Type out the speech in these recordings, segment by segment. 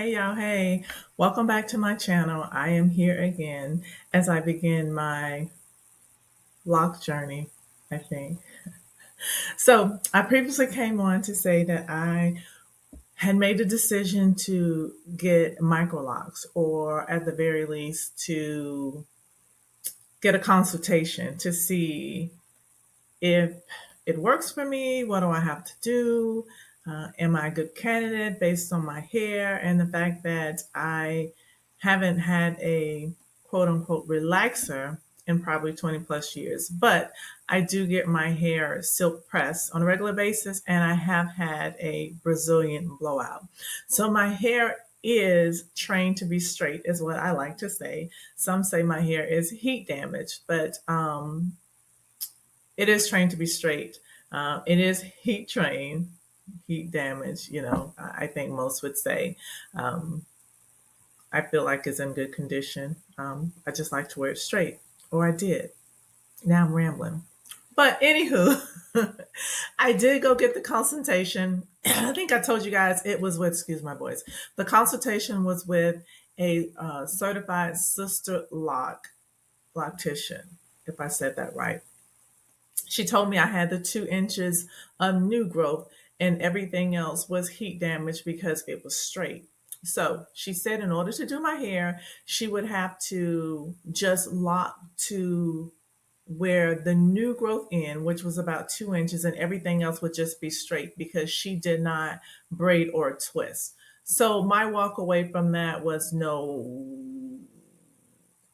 Hey y'all, hey, welcome back to my channel. I am here again as I begin my lock journey, I think. So, I previously came on to say that I had made a decision to get micro locks, or at the very least, to get a consultation to see if it works for me. What do I have to do? Am I a good candidate based on my hair and the fact that I haven't had a quote unquote relaxer in probably 20 plus years? But I do get my hair silk pressed on a regular basis, and I have had a Brazilian blowout. So my hair is trained to be straight, is what I like to say. Some say my hair is heat damaged, but it is trained to be straight. It is heat trained, heat damage. I think most would say. Um, I feel like it's in good condition. I just like to wear it straight, or I did. Now I'm rambling. But anywho, I did go get the consultation. I think I told you guys it was with, excuse my voice, the consultation was with a certified sister loctician, if I said that right. She told me I had the 2 inches of new growth and everything else was heat damage because it was straight. So she said in order to do my hair, she would have to just lock to where the new growth in, which was about 2 inches, and everything else would just be straight because she did not braid or twist. So my walk away from that was no,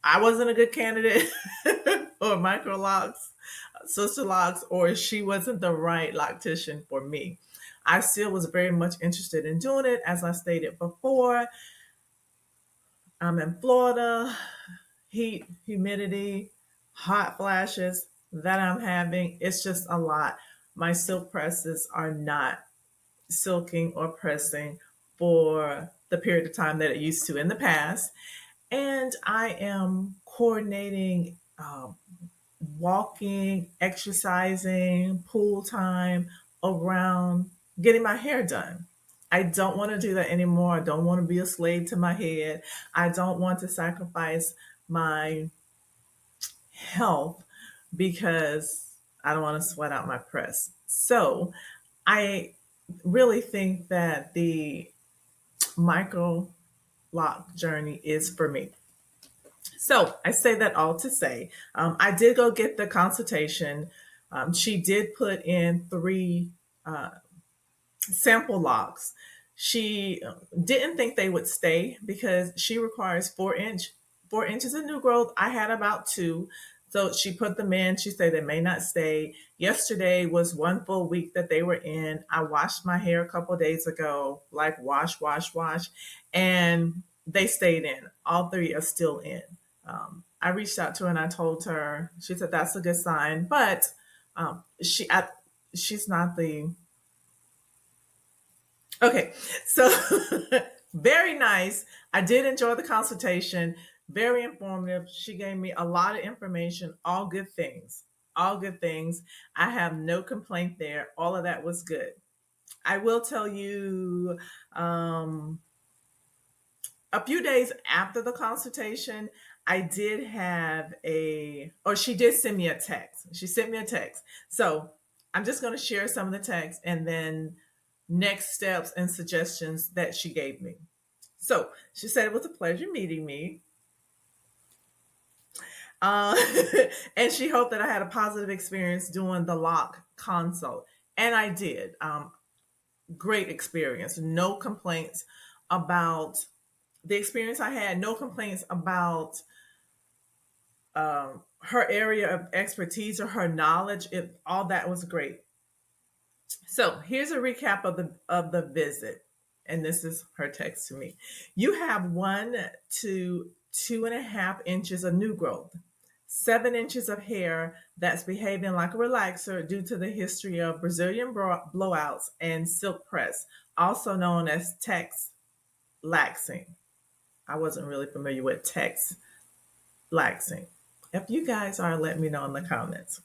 I wasn't a good candidate for micro locks, sister locks, or she wasn't the right loctician for me. I still was very much interested in doing it. As I stated before, I'm in Florida, heat, humidity, hot flashes that I'm having. It's just a lot. My silk presses are not silking or pressing for the period of time that it used to in the past. And I am coordinating walking, exercising, pool time around getting my hair done. I don't want to do that anymore. I don't want to be a slave to my head. I don't want to sacrifice my health because I don't want to sweat out my press. So I really think that the micro lock journey is for me. So I say that all to say, I did go get the consultation. She did put in three sample locks. She didn't think they would stay because she requires 4 inches of new growth. I had about two. So she put them in. She said they may not stay. Yesterday was one full week that they were in. I washed my hair a couple days ago, like wash, wash, wash, and they stayed in. All three are still in. I reached out to her and I told her. She said that's a good sign, but she's not the okay. So very nice. I did enjoy the consultation. Very informative. She gave me a lot of information. All good things. All good things. I have no complaint there. All of that was good. I will tell you. A few days after the consultation, I did have or she did send me a text. She sent me a text. So I'm just going to share some of the text and then next steps and suggestions that she gave me. So she said it was a pleasure meeting me. Uh, and she hoped that I had a positive experience doing the lock consult. And I did. Great experience. No complaints about the experience I had, no complaints about her area of expertise or her knowledge. All that was great. So here's a recap of the visit, and this is her text to me. You have 1 to 2.5 inches of new growth, 7 inches of hair that's behaving like a relaxer due to the history of Brazilian blowouts and silk press, also known as text laxing. I wasn't really familiar with text laxing. If you guys are, let me know in the comments.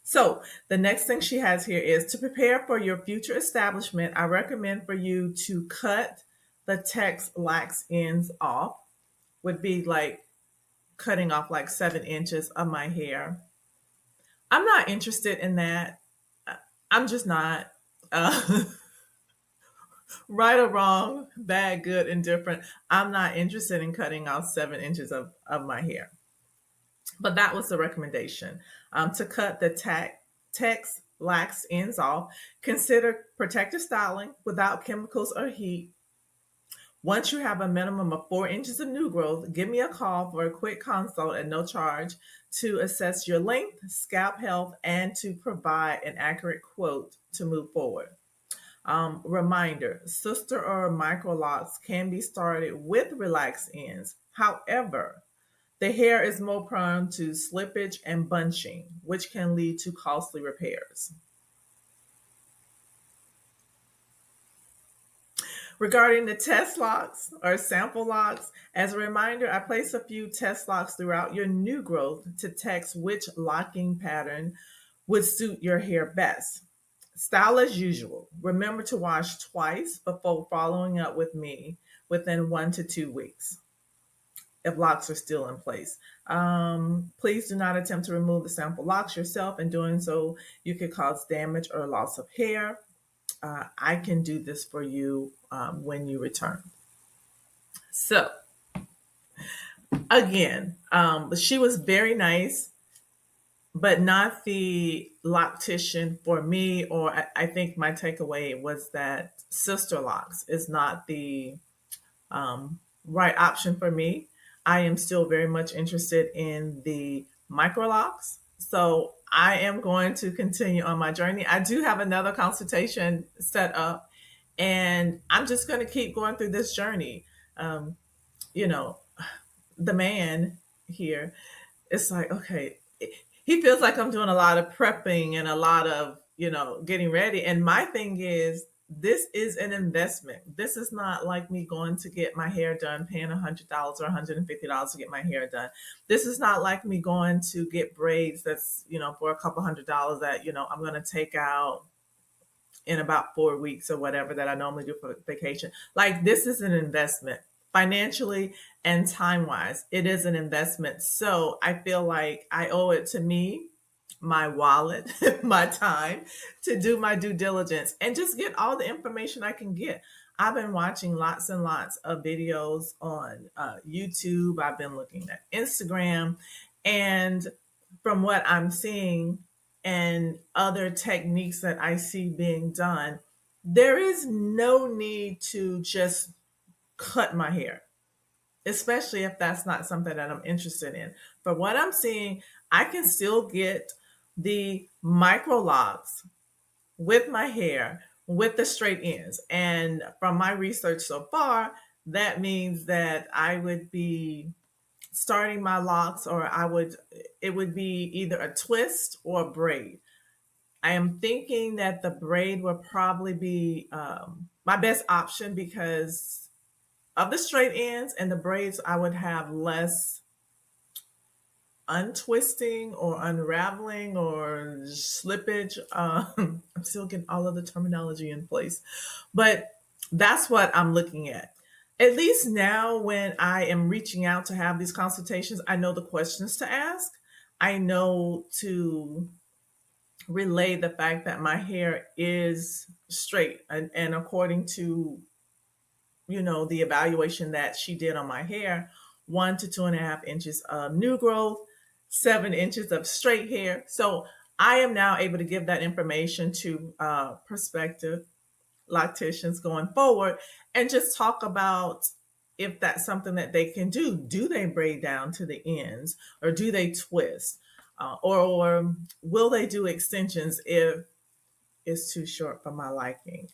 So the next thing she has here is to prepare for your future establishment. I recommend for you to cut the text lax ends off would be like cutting off like 7 inches of my hair. I'm not interested in that. I'm just not. Uh, right or wrong, bad, good, indifferent. I'm not interested in cutting off 7 inches of my hair. But that was the recommendation, to cut the text lax ends off. Consider protective styling without chemicals or heat. Once you have a minimum of 4 inches of new growth, give me a call for a quick consult at no charge to assess your length, scalp health, and to provide an accurate quote to move forward. Reminder, sister or micro locks can be started with relaxed ends. However, the hair is more prone to slippage and bunching, which can lead to costly repairs. Regarding the test locks or sample locks, as a reminder, I place a few test locks throughout your new growth to test which locking pattern would suit your hair best. Style as usual. Remember to wash twice before following up with me within 1 to 2 weeks if locks are still in place. Please do not attempt to remove the sample locks yourself. In doing so, you could cause damage or loss of hair. I can do this for you when you return. So, again, she was very nice, but not the loctician for me. Or I think my takeaway was that sister locks is not the right option for me. I am still very much interested in the micro locks. So I am going to continue on my journey. I do have another consultation set up, and I'm just going to keep going through this journey. Um, you know, the man here, it's like, okay, he feels like I'm doing a lot of prepping and a lot of, getting ready. And my thing is, this is an investment. This is not like me going to get my hair done, paying $100 or $150 to get my hair done. This is not like me going to get braids that's, for a couple $100 that, I'm going to take out in about 4 weeks or whatever that I normally do for vacation. Like, this is an investment financially and time wise. It is an investment. So I feel like I owe it to me, my wallet, my time to do my due diligence and just get all the information I can get. I've been watching lots and lots of videos on YouTube. I've been looking at Instagram. And from what I'm seeing, and other techniques that I see being done, there is no need to just cut my hair, especially if that's not something that I'm interested in. For what I'm seeing, I can still get the micro locks with my hair with the straight ends. And from my research so far, that means that I would be starting my locks, or it would be either a twist or a braid. I am thinking that the braid will probably be my best option because of the straight ends, and the braids I would have less untwisting or unraveling or slippage. I'm still getting all of the terminology in place, but that's what I'm looking at. At least now, when I am reaching out to have these consultations, I know the questions to ask. I know to relay the fact that my hair is straight, and according to the evaluation that she did on my hair, 1 to 2.5 inches of new growth, 7 inches of straight hair. So I am now able to give that information to prospective locticians going forward and just talk about if that's something that they can do. Do they braid down to the ends, or do they twist? Or will they do extensions if it's too short for my liking?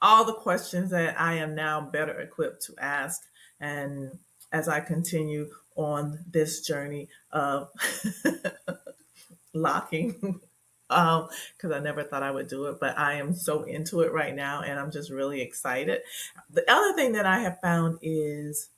All the questions that I am now better equipped to ask, and as I continue on this journey of locking, because I never thought I would do it, but I am so into it right now, and I'm just really excited. The other thing that I have found is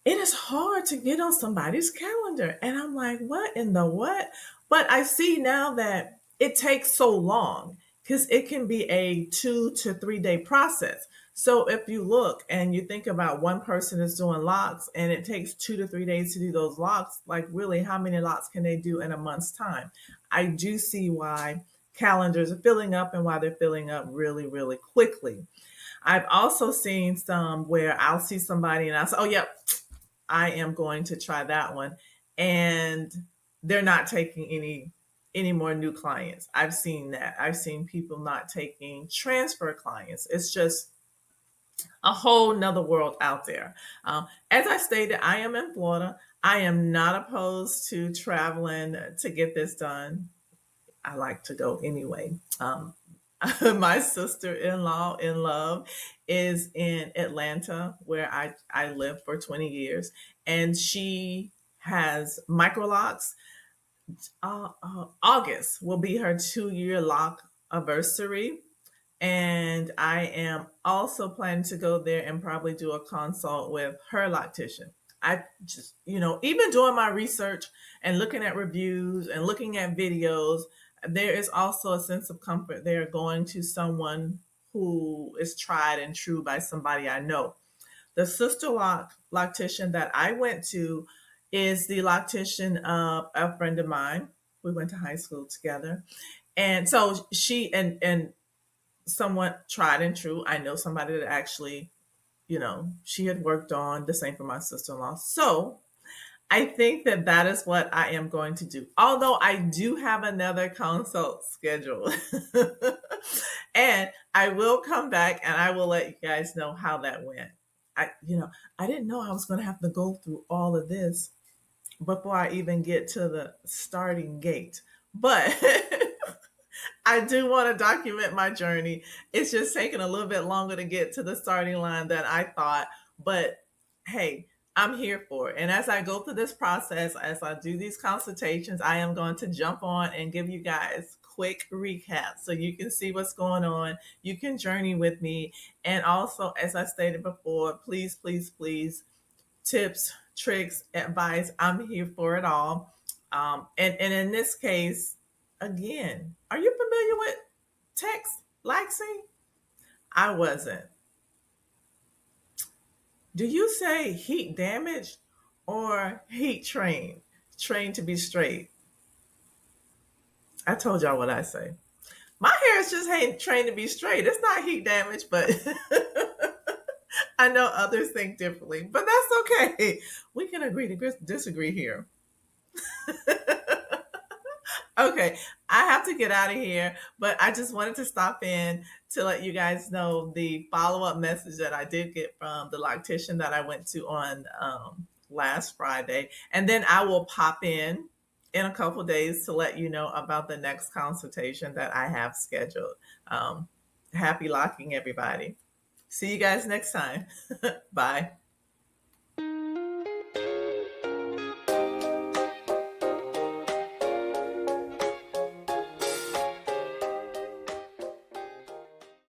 it is hard to get on somebody's calendar. And I'm like, what in the what? But I see now that it takes so long because it can be a 2 to 3 day process. So if you look and you think about one person is doing locks and it takes 2 to 3 days to do those locks, like really, how many locks can they do in a month's time? I do see why calendars are filling up and why they're filling up really, really quickly. I've also seen some where I'll see somebody and I'll say, oh, yep, I am going to try that one. And they're not taking any more new clients. I've seen that. I've seen people not taking transfer clients. It's just a whole nother world out there. As I stated, I am in Florida. I am not opposed to traveling to get this done. I like to go anyway. My sister-in-law in love is in Atlanta, where I lived for 20 years, and she has microlocks. August will be her 2-year lock anniversary. And I am also planning to go there and probably do a consult with her loctician. I just, even doing my research and looking at reviews and looking at videos, there is also a sense of comfort there going to someone who is tried and true by somebody I know. The sister loctician that I went to is the loctician of a friend of mine. We went to high school together. And so she and somewhat tried and true. I know somebody that actually, she had worked on the same for my sister in law. So I think that that is what I am going to do. Although I do have another consult scheduled. And I will come back and I will let you guys know how that went. I didn't know I was going to have to go through all of this before I even get to the starting gate. But I do want to document my journey. It's just taking a little bit longer to get to the starting line than I thought. But hey, I'm here for it. And as I go through this process, as I do these consultations, I am going to jump on and give you guys quick recaps so you can see what's going on. You can journey with me. And also, as I stated before, please, please, please, tips, tricks, advice. I'm here for it all. And in this case, again, are you familiar with text laxing? I wasn't. Do you say heat damage or heat trained? Trained to be straight. I told y'all what I say. My hair is just trained to be straight. It's not heat damage, but I know others think differently. But that's okay. We can agree to disagree here. Okay, I have to get out of here, but I just wanted to stop in to let you guys know the follow up message that I did get from the loctician that I went to on last Friday. And then I will pop in a couple days to let you know about the next consultation that I have scheduled. Happy locking, everybody. See you guys next time. Bye.